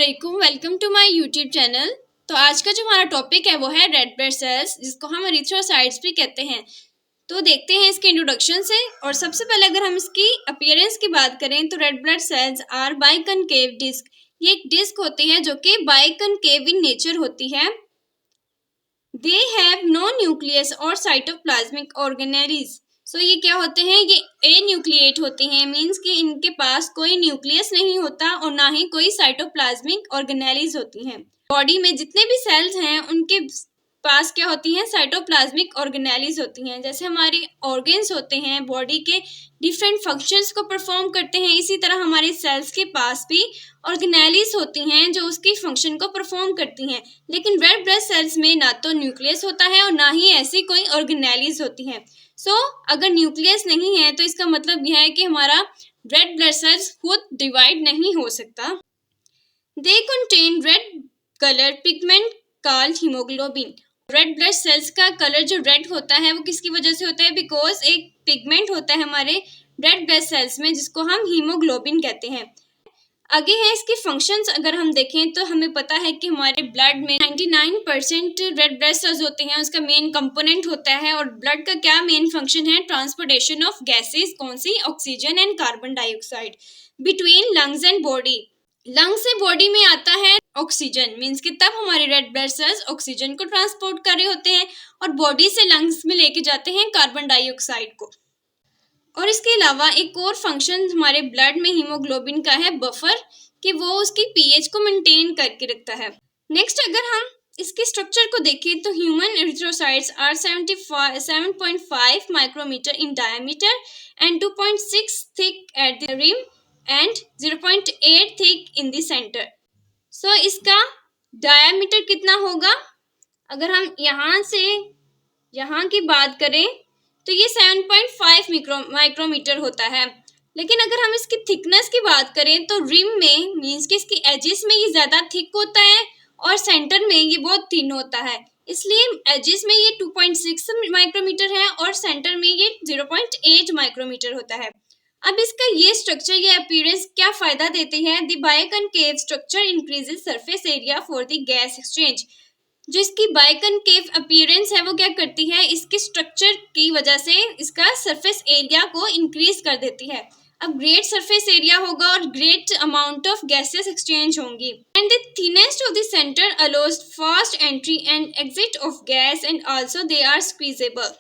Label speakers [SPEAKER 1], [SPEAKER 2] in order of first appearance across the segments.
[SPEAKER 1] अस्सलामुअलैकुम, welcome to my YouTube channel. तो आज का जो हमारा टॉपिक है वो है रेड ब्लड सेल्स, जिसको हम एरिथ्रोसाइट्स भी कहते हैं। तो देखते हैं इसके इंट्रोडक्शन से। और सबसे पहले अगर हम इसकी अपीयरेंस की बात करें तो red blood cells are biconcave disc. ये एक डिस्क होती है जो कि बाइकनकेव इन नेचर होती है। दे हैव नो न्यूक्लियस और साइटोप्लाज्मिक ऑर्गेनेलीज। सो ये क्या होते हैं, ये ए न्यूक्लिएट होते हैं, मींस कि इनके पास कोई न्यूक्लियस नहीं होता और ना ही कोई साइटोप्लाज्मिक ऑर्गेनेलीज होती हैं। बॉडी में जितने भी सेल्स हैं उनके पास क्या होती हैं, साइटोप्लाज्मिक ऑर्गेनेलीज होती हैं। जैसे हमारे ऑर्गन्स होते हैं बॉडी के डिफरेंट फंक्शंस को परफॉर्म करते हैं, इसी तरह हमारे सेल्स के पास भी ऑर्गेनेलीज होती हैं जो उसकी फंक्शन को परफॉर्म करती हैं। लेकिन रेड ब्लड सेल्स में ना तो न्यूक्लियस होता है और ना ही ऐसी कोई ऑर्गेनेलीज होती हैं। अगर न्यूक्लियस नहीं है तो इसका मतलब यह है कि हमारा रेड ब्लड सेल्स खुद डिवाइड नहीं हो सकता। They contain red colour pigment called haemoglobin. Red blood cells का कलर जो रेड होता है वो किसकी वजह से होता है, बिकॉज एक पिगमेंट होता है हमारे रेड ब्लड सेल्स में जिसको हम हीमोग्लोबिन कहते हैं। आगे है इसके फंक्शंस। अगर हम देखें तो हमें पता है कि हमारे ब्लड में 99% रेड ब्लड सेल्स होते हैं, उसका मेन कंपोनेंट होता है। और ब्लड का क्या मेन फंक्शन है, ट्रांसपोर्टेशन ऑफ गैसेस, कौन सी, oxygen and carbon dioxide, between lungs and body. Lung से बॉडी में आता है ऑक्सीजन, मीन्स कि तब हमारे रेड ब्लड सेल्स ऑक्सीजन को ट्रांसपोर्ट कर रहे होते हैं और बॉडी से लंग्स में लेके जाते हैं कार्बन डाइऑक्साइड को। और इसके अलावा एक और फंक्शन हमारे ब्लड में हीमोग्लोबिन का है बफर, कि वो उसकी पीएच को मेंटेन करके रखता है। नेक्स्ट अगर हम इसके स्ट्रक्चर को देखें तो human erythrocytes are 7.5 micrometre in diameter and 2.6 thick at the rim and 0.8 thick in the centre. So इसका डायमीटर कितना होगा, अगर हम यहाँ से यहाँ की बात करें तो ये 7.5 माइक्रोमीटर होता है। लेकिन अगर हम इसकी थिकनेस की बात करें तो रिम में, मीन्स कि इसकी एजेस में ये ज़्यादा थिक होता है और सेंटर में ये बहुत थिन होता है। इसलिए एजेस में ये 2.6 माइक्रोमीटर है और सेंटर में ये 0.8 माइक्रोमीटर होता है। अब इसका ये स्ट्रक्चर, ये अपीयरेंस क्या फ़ायदा देती है, the biconcave structure increases surface area for the gas exchange. जो इसकी बाइकनकेव अपीयरेंस है वो क्या करती है, इसके स्ट्रक्चर की वजह से इसका सरफेस एरिया को इंक्रीज कर देती है। अब ग्रेट सरफेस एरिया होगा और great amount of gases exchange होंगी। And the thinnest of the centre allows fast entry and exit of gas and also they are squeezable.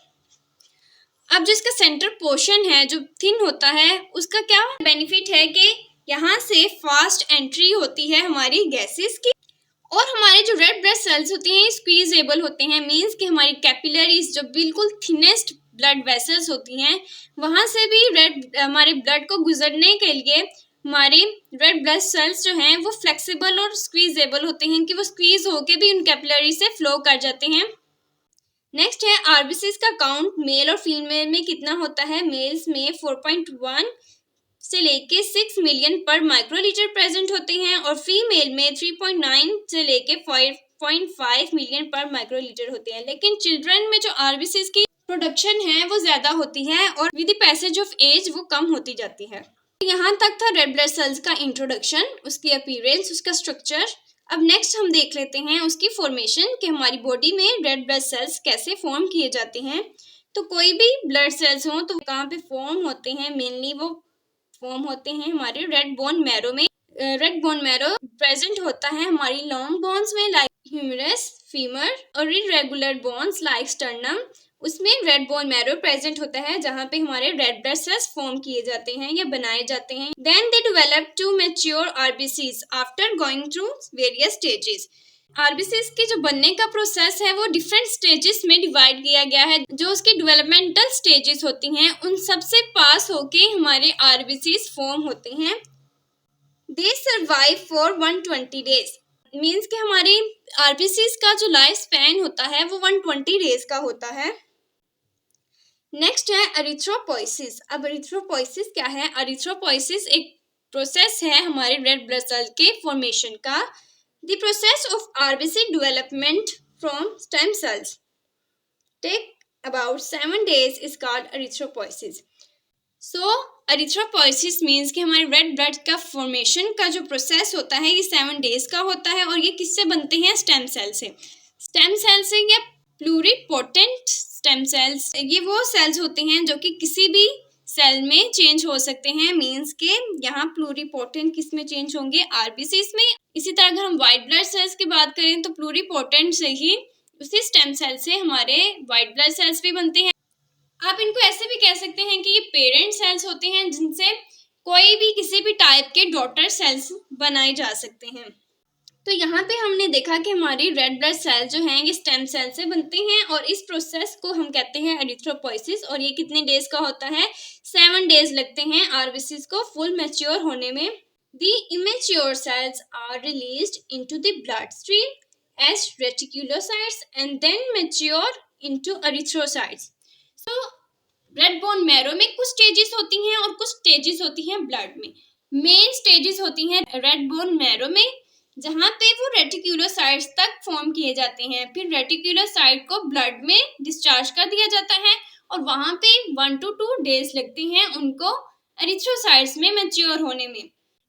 [SPEAKER 1] अब जो इसका सेंटर पोर्शन है जो थिन होता है, उसका क्या बेनिफिट है कि यहाँ से फास्ट एंट्री होती है हमारी गैसेस की, और हमारे जो रेड ब्लड सेल्स होते हैं स्क्वीजेबल होते हैं, मींस कि हमारी कैपिलरीज जो बिल्कुल थिनेस्ट ब्लड वेसल्स होती हैं वहाँ से भी हमारे ब्लड को गुजरने के लिए हमारे रेड ब्लड सेल्स जो हैं वो फ्लेक्सिबल और स्क्वीजेबल होते हैं, कि वो स्क्वीज होके भी उन कैपिलरी से फ्लो कर जाते हैं। नेक्स्ट है आरबीसीज का काउंट मेल और फीमेल में कितना होता है। मेल्स में 4.1 से लेके 6 मिलियन पर माइक्रोलीटर प्रेजेंट होते हैं और फीमेल में 3.9 से लेके 5.5 मिलियन पर माइक्रोलीटर होते हैं। लेकिन चिल्ड्रन में जो आरबीसीज की प्रोडक्शन है वो ज़्यादा होती है और with the passage of age वो कम होती जाती है। यहाँ तक था रेड ब्लड सेल्स का इंट्रोडक्शन, उसकी अपीयरेंस, उसका स्ट्रक्चर। अब नेक्स्ट हम देख लेते हैं उसकी फॉर्मेशन, कि हमारी बॉडी में रेड ब्लड सेल्स कैसे फॉर्म किए जाते हैं। तो कोई भी ब्लड सेल्स हों तो कहाँ पे फॉर्म होते हैं, मेनली वो फॉर्म होते हैं हमारे रेड बोन मैरो में। रेड बोन मैरो प्रेजेंट होता है हमारी लॉन्ग बोन्स में, लाइक ह्यूमरस, फीमर, और इरेगुलर बोन्स लाइक स्टर्नम, उसमें रेड बोन मैरो प्रेजेंट होता है जहाँ पे हमारे रेड ब्लड सेल्स फॉर्म किए जाते हैं या बनाए जाते हैं। Then they develop to mature RBCs after going through various stages. RBCs के जो बनने का प्रोसेस है वो डिफरेंट स्टेजेस में डिवाइड किया गया है। जो उसकी डेवलपमेंटल स्टेजेस होती हैं उन सबसे पास होके हमारे आरबीसीज फॉर्म होते हैं। दे सर्वाइव फॉर 120 डेज, मीन्स कि हमारे आरबीसीज का जो लाइफ स्पैन होता है वो 120 डेज का होता है। नेक्स्ट है एरिथ्रोपोइसिस। अब एरिथ्रोपोइसिस क्या है, एरिथ्रोपोइसिस एक प्रोसेस है हमारे रेड ब्लड सेल के फॉर्मेशन का। The process of RBC development from stem cells take about 7 days is called erythropoiesis. So erythropoiesis means कि हमारे रेड ब्लड का फॉर्मेशन का जो प्रोसेस होता है ये 7 डेज का होता है और ये किससे बनते हैं? स्टेम सेल से। स्टेम सेल से या प्लूरिपोटेंट स्टेम सेल्स, ये वो सेल्स होते हैं जो कि किसी भी सेल में चेंज हो सकते हैं। मीन्स के यहाँ प्लूरिपोटेंट किस में चेंज होंगे? आरबीसीज में। इसी तरह अगर हम व्हाइट ब्लड सेल्स की बात करें तो प्लूरिपोटेंट से ही उसी स्टेम सेल से हमारे व्हाइट ब्लड सेल्स भी बनते हैं। आप इनको ऐसे भी कह सकते हैं कि ये पेरेंट सेल्स होते हैं जिनसे कोई भी किसी भी टाइप के डॉटर सेल्स बनाए जा सकते हैं। तो यहाँ पे हमने देखा कि हमारी रेड ब्लड सेल जो हैं ये स्टेम सेल से बनते हैं और इस प्रोसेस को हम कहते हैं एरिथ्रोपोइसिस और ये कितने डेज का होता है? 7 डेज लगते हैं आरबीसीज को फुल मैच्योर होने में। The immature cells are released into the bloodstream as reticulocytes and then mature into erythrocytes. तो रेड बोन मैरो में कुछ स्टेजेस होती हैं और कुछ स्टेजेस होती हैं ब्लड में। मेन स्टेजेस होती हैं रेड बोन मैरो में, जहाँ पे वो रेटिक्यूलोसाइट्स तक फॉर्म किए जाते हैं। फिर रेटिक्यूलोसाइट को ब्लड में डिस्चार्ज कर दिया जाता है और वहाँ पे 1 to 2 डेज लगते हैं उनको एरिथ्रोसाइट्स में मैच्योर होने में।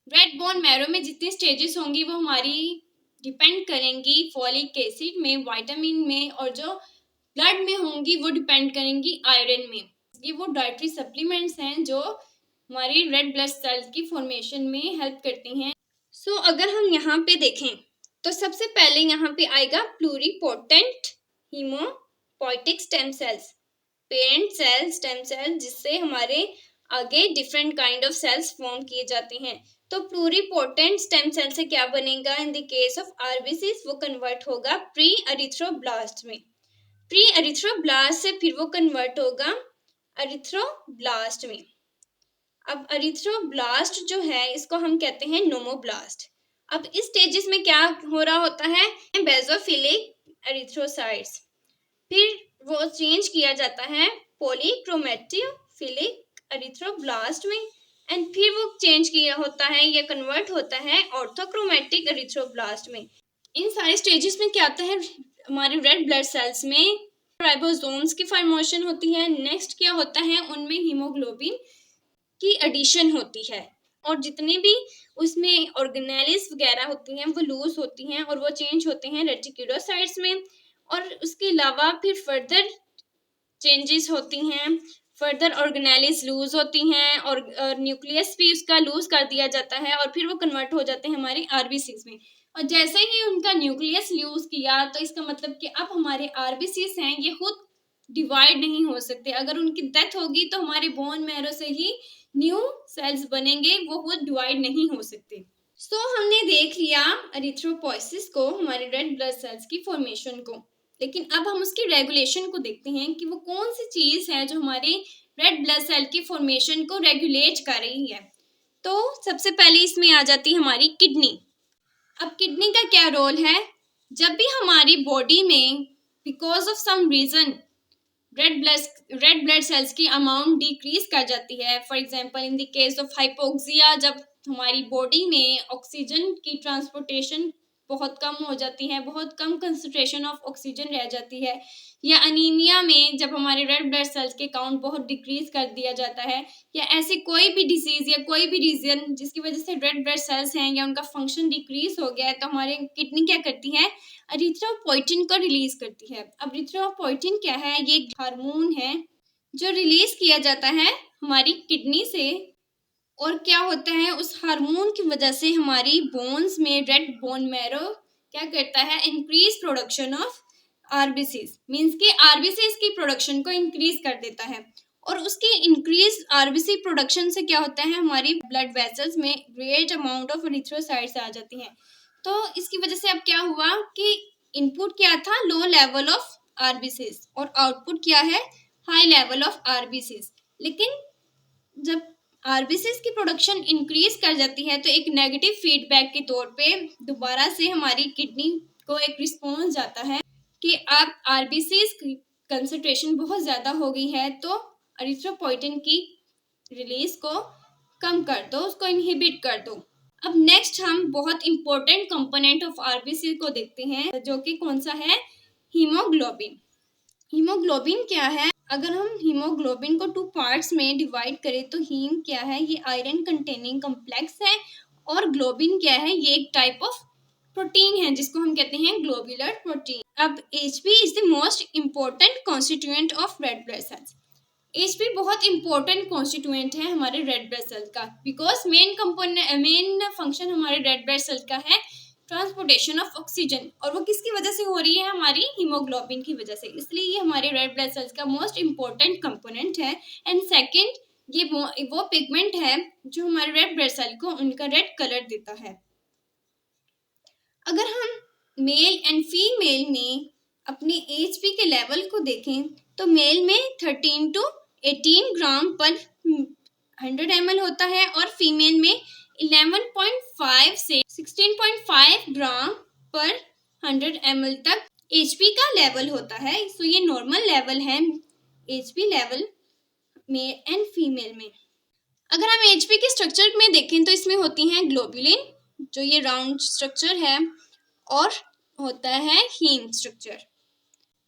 [SPEAKER 1] रेड बोन मैरो में जितनी स्टेजेस होंगी वो हमारी डिपेंड करेंगी फॉलिक एसिड में, विटामिन में, और जो ब्लड में होंगी वो डिपेंड करेंगी आयरन में। ये वो डाइटरी सप्लीमेंट्स हैं जो हमारी रेड ब्लड सेल्स की फॉर्मेशन में हेल्प करती हैं। सो अगर हम यहाँ पे देखें तो सबसे पहले यहाँ पे आएगा pluripotent haemopoietic stem cells, parent cell stem cell, जिससे हमारे आगे different kind of cells form किए जाते हैं। तो प्लूरिपोटेंट स्टेम सेल से क्या बनेगा? इन द केस ऑफ आरबीसीज वो कन्वर्ट होगा प्री एरिथ्रोब्लास्ट में। प्री एरिथ्रोब्लास्ट से फिर वो कन्वर्ट होगा एरिथ्रोब्लास्ट में। अब एरिथ्रोब्लास्ट जो है इसको हम कहते हैं नोमोब्लास्ट। अब इस स्टेजेस में क्या हो रहा होता है? बेसोफिलिक एरिथ्रोसाइट्स, फिर वो चेंज किया जाता है पॉलीक्रोमेटिक एरिथ्रोब्लास्ट में, एंड फिर वो चेंज किया होता है या कन्वर्ट होता है ऑर्थोक्रोमेटिक एरिथ्रोब्लास्ट में। इन सारे स्टेजेस में क्या आता है? हमारे रेड ब्लड सेल्स में राइबोसोम्स की फॉर्मेशन होती है। नेक्स्ट क्या होता है? उनमें हीमोग्लोबिन की एडिशन होती है और जितने भी उसमें ऑर्गेनेलिस वगैरह होती हैं वो लूज होती हैं और वो चेंज होते हैं रेटिक्यूलोसाइट्स में। और उसके अलावा फिर फर्दर चेंजेस होती हैं, फर्दर ऑर्गेनेलिस लूज होती हैं और न्यूक्लियस भी उसका लूज कर दिया जाता है और फिर वो कन्वर्ट हो जाते हैं हमारे आरबीसीज में। और जैसे ही उनका न्यूक्लियस लूज किया तो इसका मतलब कि अब हमारे आरबीसीज हैं ये खुद डिवाइड नहीं हो सकते। अगर उनकी डेथ होगी तो हमारे बोन मैरो से ही न्यू सेल्स बनेंगे, वो खुद डिवाइड नहीं हो सकते। सो हमने देख लिया एरिथ्रोपोइसिस को, हमारे रेड ब्लड सेल्स की फॉर्मेशन को, लेकिन अब हम उसकी रेगुलेशन को देखते हैं कि वो कौन सी चीज है जो हमारे रेड ब्लड सेल की फॉर्मेशन को रेगुलेट कर रही है। तो सबसे पहले इसमें आ जाती है हमारी किडनी। अब किडनी का क्या रोल है? जब भी हमारी बॉडी में because of some reason red blood cells की अमाउंट डिक्रीज कर जाती है, for example in the case of hypoxia, जब हमारी बॉडी में ऑक्सीजन की ट्रांसपोर्टेशन बहुत कम हो जाती है, बहुत कम कंसंट्रेशन ऑफ ऑक्सीजन रह जाती है, या अनीमिया में जब हमारे रेड ब्लड सेल्स के काउंट बहुत डिक्रीज कर दिया जाता है, या ऐसी कोई भी डिसीज या कोई भी रीजन जिसकी वजह से रेड ब्लड सेल्स हैं या उनका फंक्शन डिक्रीज हो गया है, तो हमारे किडनी क्या करती है? एरिथ्रोपोइटिन को रिलीज करती है। अब एरिथ्रोपोइटिन क्या है? ये एक हार्मोन है जो रिलीज किया जाता है हमारी किडनी से, और क्या होता है उस हार्मोन की वजह से हमारी बोन्स में रेड बोन मैरो क्या करता है? Increase production of RBCs, means कि आरबीसीज की प्रोडक्शन को इंक्रीज कर देता है। और उसकी इंक्रीज आरबीसी प्रोडक्शन से क्या होता है? हमारी ब्लड वेसल्स में ग्रेट अमाउंट ऑफ एरिथ्रोसाइट्स आ जाती हैं। तो इसकी वजह से अब क्या हुआ कि इनपुट क्या था? लो लेवल ऑफ आरबीसीज, और आउटपुट क्या है? High level of RBCs. लेकिन जब आरबीसीज की प्रोडक्शन इंक्रीज कर जाती है तो एक नेगेटिव फीडबैक के तौर पे दोबारा से हमारी किडनी को एक रिस्पॉन्स जाता है कि अब आरबीसीज की कंसंट्रेशन बहुत ज़्यादा हो गई है, तो एरिथ्रोपोइटिन की रिलीज को कम कर दो, उसको इनहिबिट कर दो। अब नेक्स्ट हम बहुत इंपॉर्टेंट कंपोनेंट ऑफ आरबीसी को देखते हैं जो कि कौन सा है? हीमोग्लोबिन। हीमोग्लोबिन क्या है? अगर हम हीमोग्लोबिन को 2 पार्ट्स में डिवाइड करें तो हीम क्या है, ये आयरन कंटेनिंग कॉम्प्लेक्स है, और ग्लोबिन क्या है, ये एक टाइप ऑफ प्रोटीन है जिसको हम कहते हैं ग्लोबुलर प्रोटीन। अब Hb is the most important constituent of red blood sales. Hb बहुत इंपॉर्टेंट कॉन्स्टिट्यूएंट है हमारे रेड ब्लड सेल का, बिकॉज मेन फंक्शन हमारे रेड ब्लड सेल का है ट्रांसपोर्टेशन ऑफ ऑक्सीजन, और वो किसकी वजह से हो रही है, हमारी हीमोग्लोबिन की वजह से। इसलिए ये हमारे रेड ब्लड सेल्स का मोस्ट इम्पोर्टेंट कंपोनेंट है। एंड सेकंड, ये वो पिगमेंट है जो हमारे रेड ब्लड सेल को उनका रेड कलर देता है। अगर हम मेल एंड फीमेल में अपने Hb के लेवल को देखें तो मेल में 13 to 18 ग्राम पर 100 ml होता है, और फीमेल में 11.5 से 16.5 ग्राम पर 100 ml तक Hb का लेवल होता है। सो ये नॉर्मल लेवल है Hb level male and female में। अगर हम Hb के स्ट्रक्चर में देखें तो इसमें होती हैं ग्लोबुलिन, जो ये राउंड स्ट्रक्चर है, और होता है हीम स्ट्रक्चर।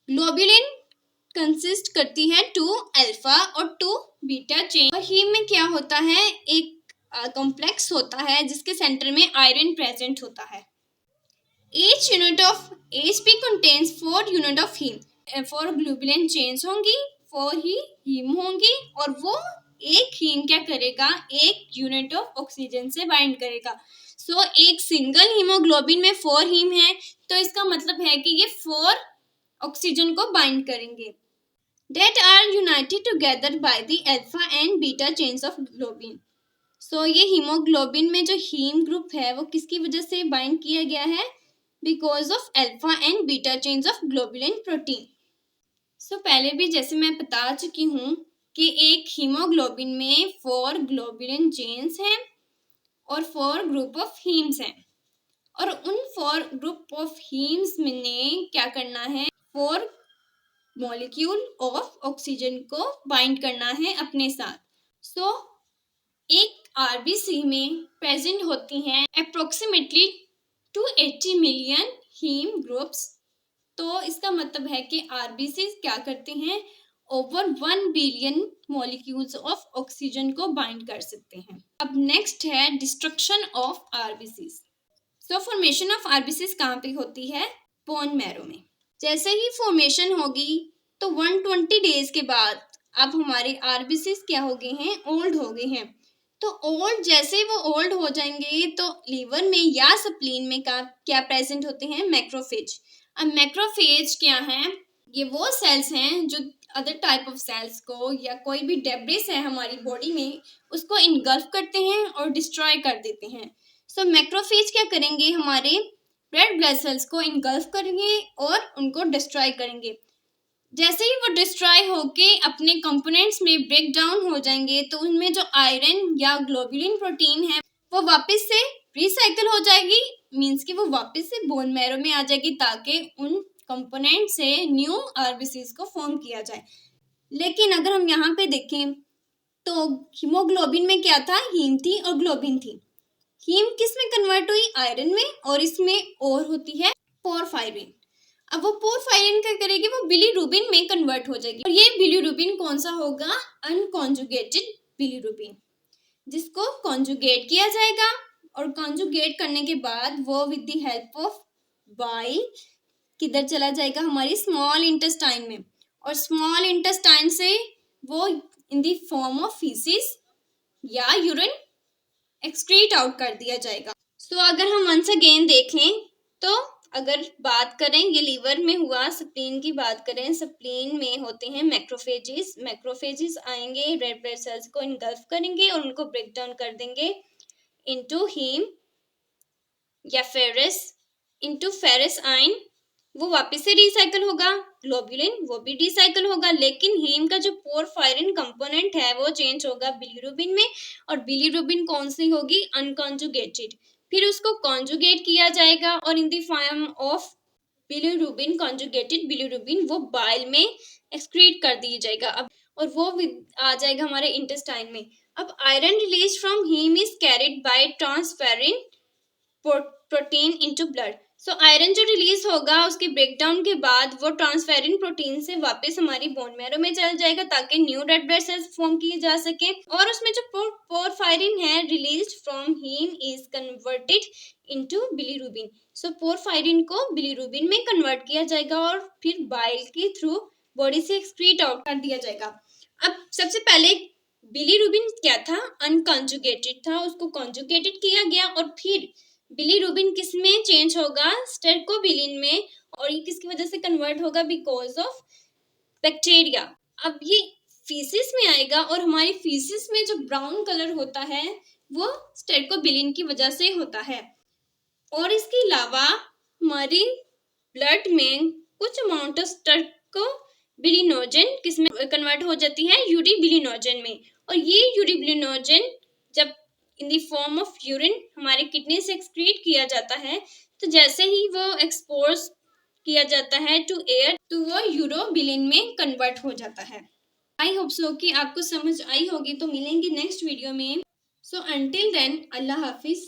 [SPEAKER 1] ग्लोबुलिन कंसिस्ट करती है 2 अल्फा और 2 बीटा चेन, और हीम में क्या होता है, एक कॉम्प्लेक्स होता है जिसके सेंटर में आयरन प्रेजेंट होता है। Each unit of Hb contains 4 unit of heme। 4 globulin chains होंगी, 4 ही हीम होंगी, और वो एक हीम क्या करेगा, एक यूनिट ऑफ ऑक्सीजन से बाइंड करेगा। सो एक सिंगल हीमोग्लोबिन में 4 हीम है, तो इसका मतलब है कि ये 4 ऑक्सीजन को बाइंड करेंगे। That are united together by the alpha and beta chains of globin। सो ये हीमोग्लोबिन में जो हीम ग्रुप है वो किसकी वजह से बाइंड किया गया है, because of alpha and beta chains of globulin protein. So पहले भी जैसे मैं बता चुकी हूँ कि एक हीमोग्लोबिन में 4 ग्लोबुलिन चेन्स हैं और 4 ग्रुप ऑफ हीम्स हैं, और उन 4 ग्रुप ऑफ हीम्स में ने क्या करना है, 4 मॉलिक्यूल ऑफ ऑक्सीजन को बाइंड करना है अपने साथ। सो एक आरबीसी में प्रेजेंट होती हैं अप्रोक्सीमेटली 280 मिलियन हीम ग्रुप्स। तो इसका मतलब है कि आरबीसी क्या करते हैं, over 1 billion molecules of oxygen को बाइंड कर सकते हैं। अब नेक्स्ट है destruction of RBCs. So formation of RBCs कहाँ पे होती है, बोन मैरो में। जैसे ही फॉर्मेशन होगी तो 120 डेज के बाद अब हमारे आरबीसीज क्या हो गए हैं, ओल्ड हो गए हैं। तो ओल्ड, जैसे वो ओल्ड हो जाएंगे तो लीवर में या स्प्लीन में क्या प्रेजेंट होते हैं, मैक्रोफेज। अब मैक्रोफेज क्या है, ये वो सेल्स हैं जो अदर टाइप ऑफ सेल्स को या कोई भी डेब्रिस है हमारी बॉडी में उसको इनगल्फ करते हैं और डिस्ट्रॉय कर देते हैं। सो मैक्रोफेज क्या करेंगे, हमारे रेड ब्लड सेल्स को इनगल्फ करेंगे और उनको डिस्ट्रॉय करेंगे। जैसे ही वो डिस्ट्रॉय होके अपने कंपोनेंट्स में ब्रेक डाउन हो जाएंगे तो उनमें जो आयरन या ग्लोबुलिन प्रोटीन है वो वापस से रिसाइकल हो जाएगी, मींस कि वो वापस से बोन मैरो में आ जाएगी ताकि उन कंपोनेंट से न्यू आरबीसीज को फॉर्म किया जाए। लेकिन अगर हम यहाँ पे देखें तो हीमोग्लोबिन में क्या था, हीम थी और ग्लोबिन थी। हीम किस में कन्वर्ट हुई, आयरन में, और इसमें और होती है पोरफायरिन। अब वो पोरफायरिन क्या करेगी, वो बिलीरुबिन में कन्वर्ट हो जाएगी, और ये बिलीरुबिन कौन सा होगा, अनकॉन्जुगेटेड बिलीरुबिन, जिसको कॉन्जुगेट किया जाएगा, और कॉन्जुगेट करने के बाद वो with the help of bile किधर चला जाएगा, हमारी स्मॉल इंटेस्टाइन में, और स्मॉल इंटेस्टाइन से वो in the form of faeces या यूरिन एक्सक्रीट आउट कर दिया जाएगा। सो अगर हम वंस अगेन देख लें तो अगर बात करें ये लीवर में हुआ, स्प्लीन की बात करें, स्प्लीन में होते हैं मैक्रोफेजेस। मैक्रोफेजेस आएंगे, रेड ब्लड सेल्स को इनगल्फ करेंगे और उनको ब्रेक डाउन कर देंगे इनटू हीम या फेरस, इनटू फेरस आयन, वो वापस से रिसाइकल होगा। ग्लोबुलिन वो भी रिसाइकल होगा, लेकिन हीम का जो पोरफायरिन कंपोनेंट है वो चेंज होगा बिलीरुबिन में, और बिलीरुबिन कौन सी होगी, अनकॉन्जुगेटेड। फिर उसको कॉन्जुगेट किया जाएगा और इन the form of bilirubin, conjugated bilirubin, वो बाइल में एक्सक्रीट कर दिया जाएगा अब, और वो आ जाएगा हमारे इंटेस्टाइन में। अब iron release from haem is carried by transferrin protein into blood. So iron जो रिलीज होगा उसके ब्रेकडाउन के बाद वो ट्रांसफेरिन प्रोटीन से वापस हमारी बोन मैरो में चल जाएगा ताकि new red blood cells form किए जा सके। और उसमें जो पोरफायरिन है release from haem is converted into bilirubin. So porphyrin को बिलीरुबिन में कन्वर्ट किया जाएगा और फिर बाइल के थ्रू बॉडी से एक्सक्रीट आउट कर दिया जाएगा। अब सबसे पहले बिलीरुबिन क्या था, अनकॉन्जुगेटेड था, उसको कॉन्जुगेटेड किया गया और फिर बिलीरुबिन किस में चेंज होगा, स्टेरकोबिलिन में, और ये किसकी वजह से कन्वर्ट होगा, बिकॉज ऑफ बैक्टीरिया। अब ये फीसिस में आएगा और हमारी फीसिस में जो ब्राउन कलर होता है वो स्टेरकोबिलिन की वजह से होता है। और इसके अलावा हमारी ब्लड में कुछ अमाउंट ऑफ स्टेरकोबिलिनोजन किस में कन्वर्ट हो जाती है, यूरिबिलिनोजन में। और ये यूरिबिलिनोजन जब इन द फॉर्म ऑफ यूरिन हमारे किडनी से एक्सक्रीट किया जाता है तो जैसे ही वो एक्सपोज किया जाता है टू एयर तो वो यूरोबिलिन में कन्वर्ट हो जाता है। आई होप सो कि आपको समझ आई होगी। तो मिलेंगे नेक्स्ट वीडियो में। सो अंटिल देन अल्लाह हाफिज।